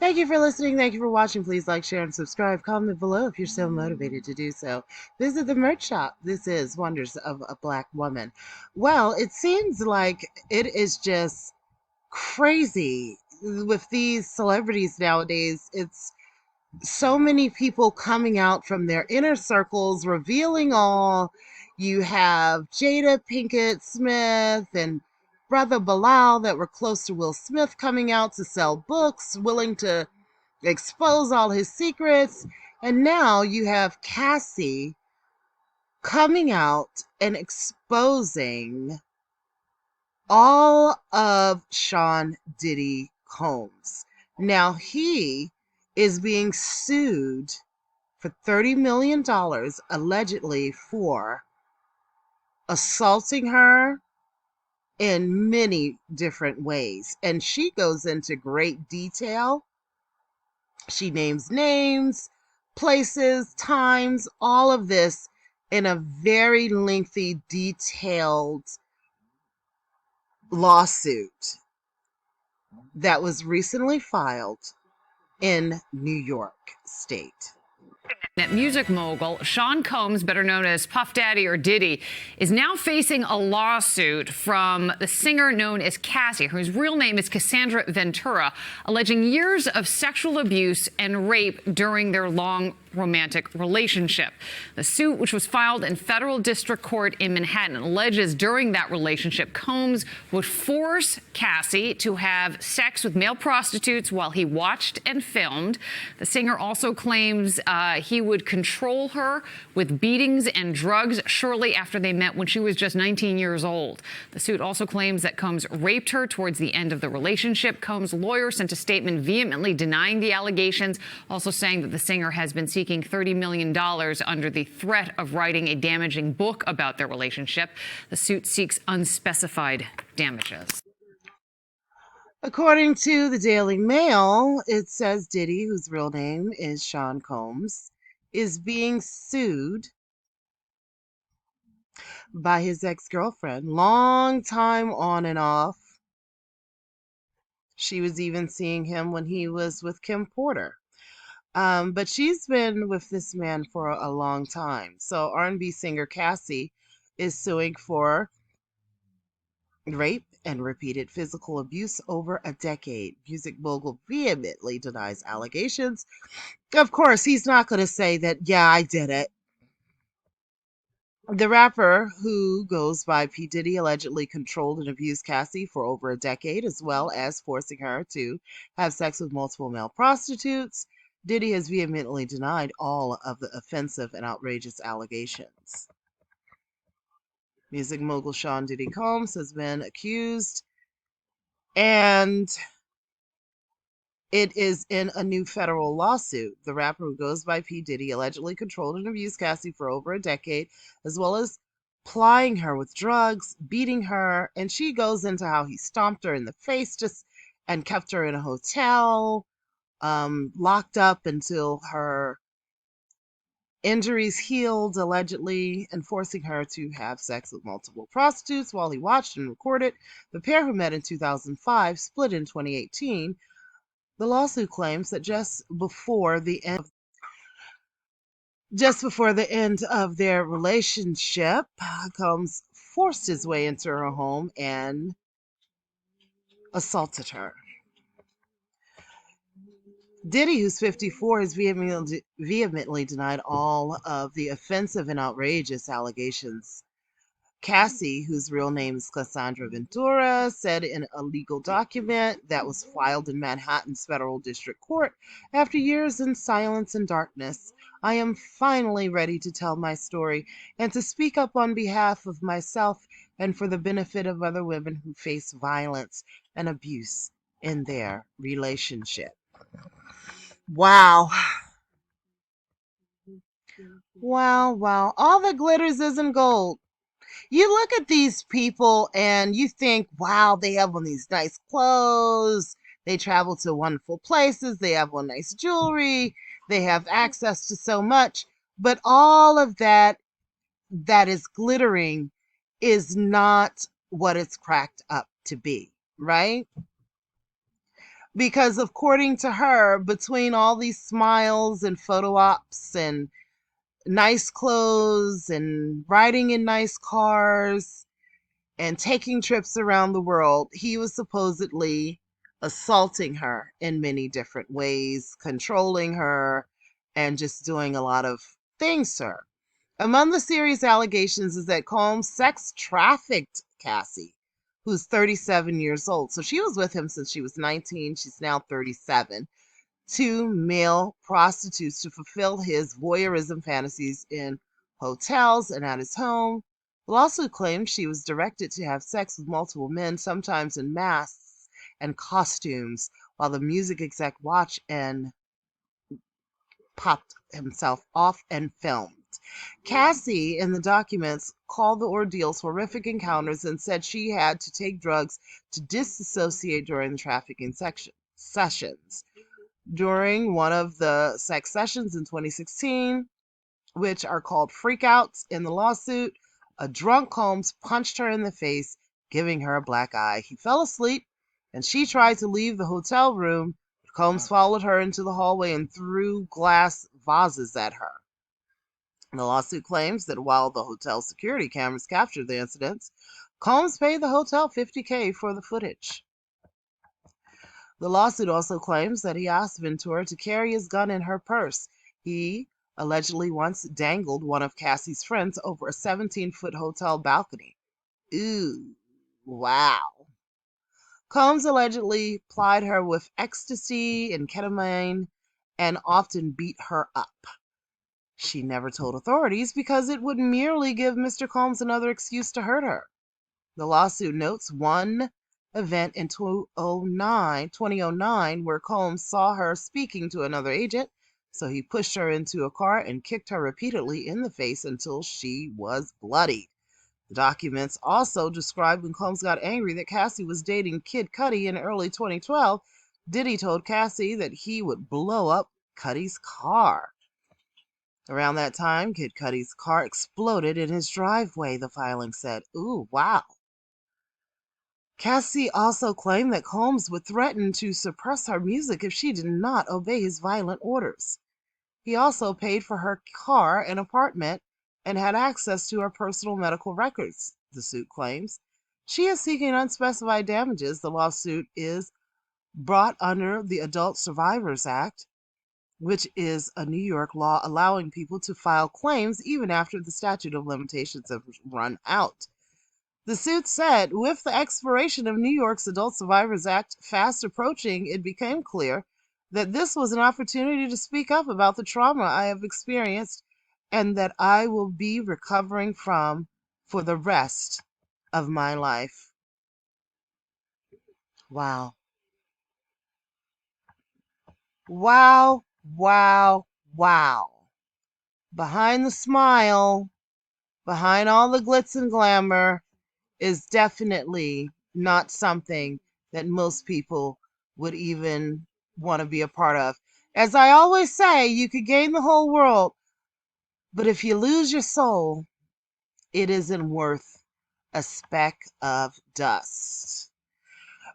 Thank you for listening. Thank you for watching. Please like, share, and subscribe. Comment below if you're so motivated to do so. Visit the merch shop. This is Wonders of a Black Woman. Well, it seems like it is just crazy with these celebrities nowadays. It's so many people coming out from their inner circles, revealing all. You have Jada Pinkett Smith and Brother Bilal that were close to Will Smith coming out to sell books, willing to expose all his secrets. And now you have Cassie coming out and exposing all of Sean Diddy Combs. Now he is being sued for $30 million allegedly for assaulting her in many different ways. And she goes into great detail. She names names, places, times, all of this in a very lengthy, detailed lawsuit that was recently filed in New York State. Music mogul Sean Combs, better known as Puff Daddy or Diddy, is now facing a lawsuit from the singer known as Cassie, whose real name is Cassandra Ventura, alleging years of sexual abuse and rape during their long romantic relationship. The suit, which was filed in federal district court in Manhattan, alleges during that relationship, Combs would force Cassie to have sex with male prostitutes while he watched and filmed. The singer also claims he would control her with beatings and drugs shortly after they met when she was just 19 years old. The suit also claims that Combs raped her towards the end of the relationship. Combs' lawyer sent a statement vehemently denying the allegations, also saying that the singer has been seeking $30 million under the threat of writing a damaging book about their relationship. The suit seeks unspecified damages. According to the Daily Mail, it says Diddy, whose real name is Sean Combs, is being sued by his ex-girlfriend, long time on and off. She was even seeing him when he was with Kim Porter. But she's been with this man for a long time. So R&B singer Cassie is suing for rape and repeated physical abuse over a decade. Music mogul vehemently denies allegations. Of course, he's not going to say that, yeah, I did it. The rapper, who goes by P. Diddy, allegedly controlled and abused Cassie for over a decade, as well as forcing her to have sex with multiple male prostitutes. Diddy has vehemently denied all of the offensive and outrageous allegations. Music mogul Sean Diddy Combs has been accused, and it is in a new federal lawsuit. The rapper, who goes by P. Diddy, allegedly controlled and abused Cassie for over a decade, as well as plying her with drugs, beating her, and she goes into how he stomped her in the face and kept her in a hotel, locked up until her injuries healed, allegedly, and forcing her to have sex with multiple prostitutes while he watched and recorded. The pair, who met in 2005, split in 2018. The lawsuit claims that just before the end of their relationship, Combs forced his way into her home and assaulted her. Diddy, who's 54, has vehemently denied all of the offensive and outrageous allegations. Cassie, whose real name is Cassandra Ventura, said in a legal document that was filed in Manhattan's Federal District Court, after years in silence and darkness, I am finally ready to tell my story and to speak up on behalf of myself and for the benefit of other women who face violence and abuse in their relationship. Wow. Wow. All that glitters isn't gold. You look at these people and you think, wow, they have on these nice clothes, they travel to wonderful places, they have on nice jewelry, they have access to so much, but all of that is glittering is not what it's cracked up to be, right? because according to her, between all these smiles and photo ops and nice clothes and riding in nice cars and taking trips around the world, he was supposedly assaulting her in many different ways, controlling her, and just doing a lot of things to her. Among the serious allegations is that Combs sex trafficked Cassie, who's 37 years old. So she was with him since she was 19. She's now 37. Two male prostitutes to fulfill his voyeurism fantasies in hotels and at his home. The lawsuit claims she was directed to have sex with multiple men, sometimes in masks and costumes, while the music exec watched and popped himself off and filmed. Cassie, in the documents, called the ordeals horrific encounters and said she had to take drugs to disassociate during the trafficking sessions. During one of the sex sessions in 2016, which are called freakouts in the lawsuit, a drunk Combs punched her in the face, giving her a black eye. He fell asleep, and she tried to leave the hotel room. Combs followed her into the hallway and threw glass vases at her. The lawsuit claims that while the hotel security cameras captured the incidents, Combs paid the hotel $50K for the footage. The lawsuit also claims that he asked Ventura to carry his gun in her purse. He allegedly once dangled one of Cassie's friends over a 17-foot hotel balcony. Ooh, wow. Combs allegedly plied her with ecstasy and ketamine and often beat her up. She never told authorities because it would merely give Mr. Combs another excuse to hurt her. The lawsuit notes one event in 2009 where Combs saw her speaking to another agent, so he pushed her into a car and kicked her repeatedly in the face until she was bloodied. The documents also describe when Combs got angry that Cassie was dating Kid Cudi in early 2012. Diddy told Cassie that he would blow up Cudi's car. Around that time, Kid Cudi's car exploded in his driveway, the filing said. Ooh, wow. Cassie also claimed that Combs would threaten to suppress her music if she did not obey his violent orders. He also paid for her car and apartment and had access to her personal medical records, the suit claims. She is seeking unspecified damages. The lawsuit is brought under the Adult Survivors Act, which is a New York law allowing people to file claims even after the statute of limitations have run out. The suit said, with the expiration of New York's Adult Survivors Act fast approaching, it became clear that this was an opportunity to speak up about the trauma I have experienced and that I will be recovering from for the rest of my life. Wow. Wow, wow, wow. Behind the smile, behind all the glitz and glamour, is definitely not something that most people would even want to be a part of. As I always say, you could gain the whole world, but if you lose your soul, it isn't worth a speck of dust.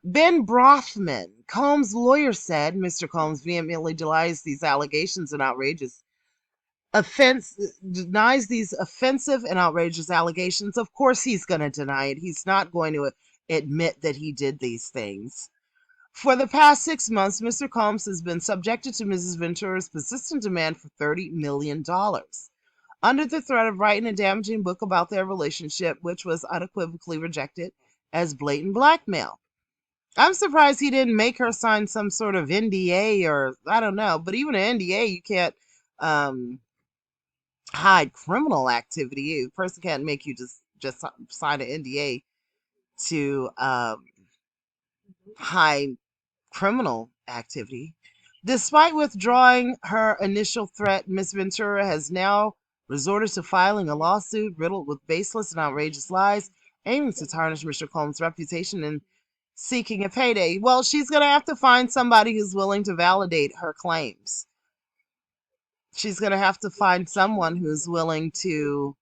Ben Brothman, Combs' lawyer, said Mr. Combs vehemently denies these allegations and denies these offensive and outrageous allegations. Of course he's going to deny it. He's not going to admit that he did these things. For the past 6 months, Mr. Combs has been subjected to Mrs. Ventura's persistent demand for $30 million, under the threat of writing a damaging book about their relationship, which was unequivocally rejected as blatant blackmail. I'm surprised he didn't make her sign some sort of NDA or I don't know, but even an NDA, you can't hide criminal activity. A person can't make you just sign an NDA to hide criminal activity. Despite withdrawing her initial threat, Ms. Ventura has now resorted to filing a lawsuit riddled with baseless and outrageous lies, aiming to tarnish Mr. Combs' reputation and seeking a payday. Well, she's going to have to find somebody who's willing to validate her claims. She's going to have to find someone who's willing to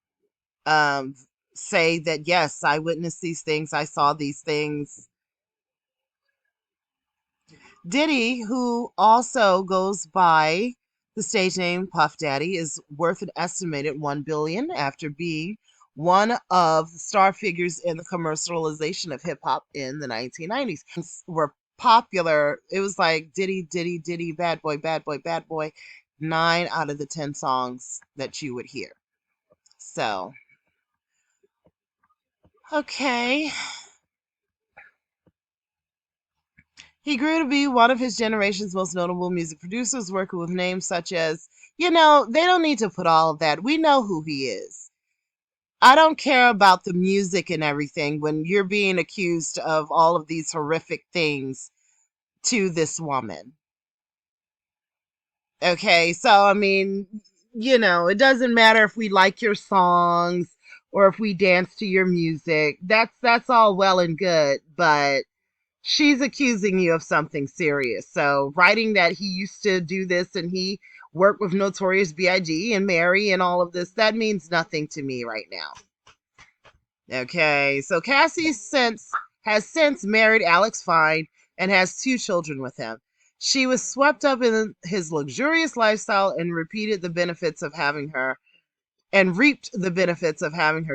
say that, yes, I witnessed these things, I saw these things. Diddy, who also goes by the stage name Puff Daddy, is worth an estimated $1 billion after being one of the star figures in the commercialization of hip hop in the 1990s. Were popular. It was like Diddy, Diddy, Diddy, bad boy, bad boy, bad boy. 9 out of the 10 songs that you would hear. So, okay. He grew to be one of his generation's most notable music producers, working with names such as, they don't need to put all of that. We know who he is. I don't care about the music and everything when you're being accused of all of these horrific things to this woman. Okay, so I mean, it doesn't matter if we like your songs or if we dance to your music. That's all well and good, but she's accusing you of something serious. So writing that he used to do this and he worked with Notorious B.I.G. and Mary and all of this, that means nothing to me right now. Okay, so Cassie has since married Alex Fine and has 2 children with him. She was swept up in his luxurious lifestyle and reaped the benefits of having her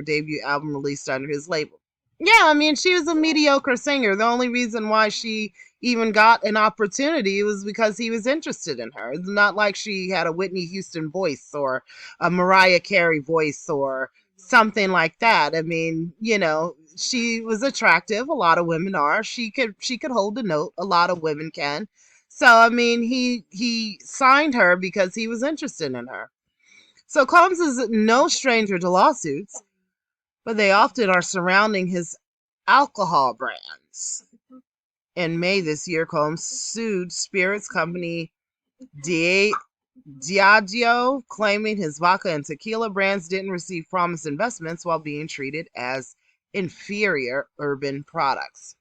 debut album released under his label. Yeah, I mean, she was a mediocre singer. The only reason why she even got an opportunity was because he was interested in her. It's not like she had a Whitney Houston voice or a Mariah Carey voice or something like that. I mean, she was attractive. A lot of women are. She could hold a note. A lot of women can. So, I mean, he signed her because he was interested in her. So Combs is no stranger to lawsuits, but they often are surrounding his alcohol brands. In May this year, Combs sued spirits company Diageo, claiming his vodka and tequila brands didn't receive promised investments while being treated as inferior urban products.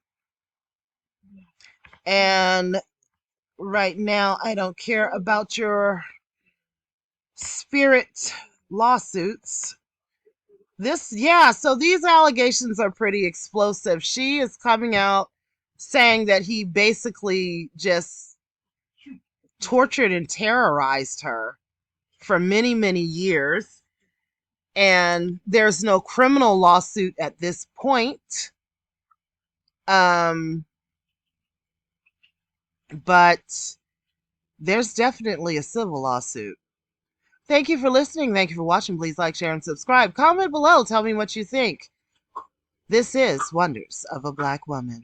And right now, I don't care about your spirit lawsuits. So these allegations are pretty explosive. She is coming out saying that he basically just tortured and terrorized her for many, many years. And there's no criminal lawsuit at this point. But there's definitely a civil lawsuit. Thank you for listening. Thank you for watching. Please like, share, and subscribe. Comment below. Tell me what you think. This is Wonders of a Black Woman.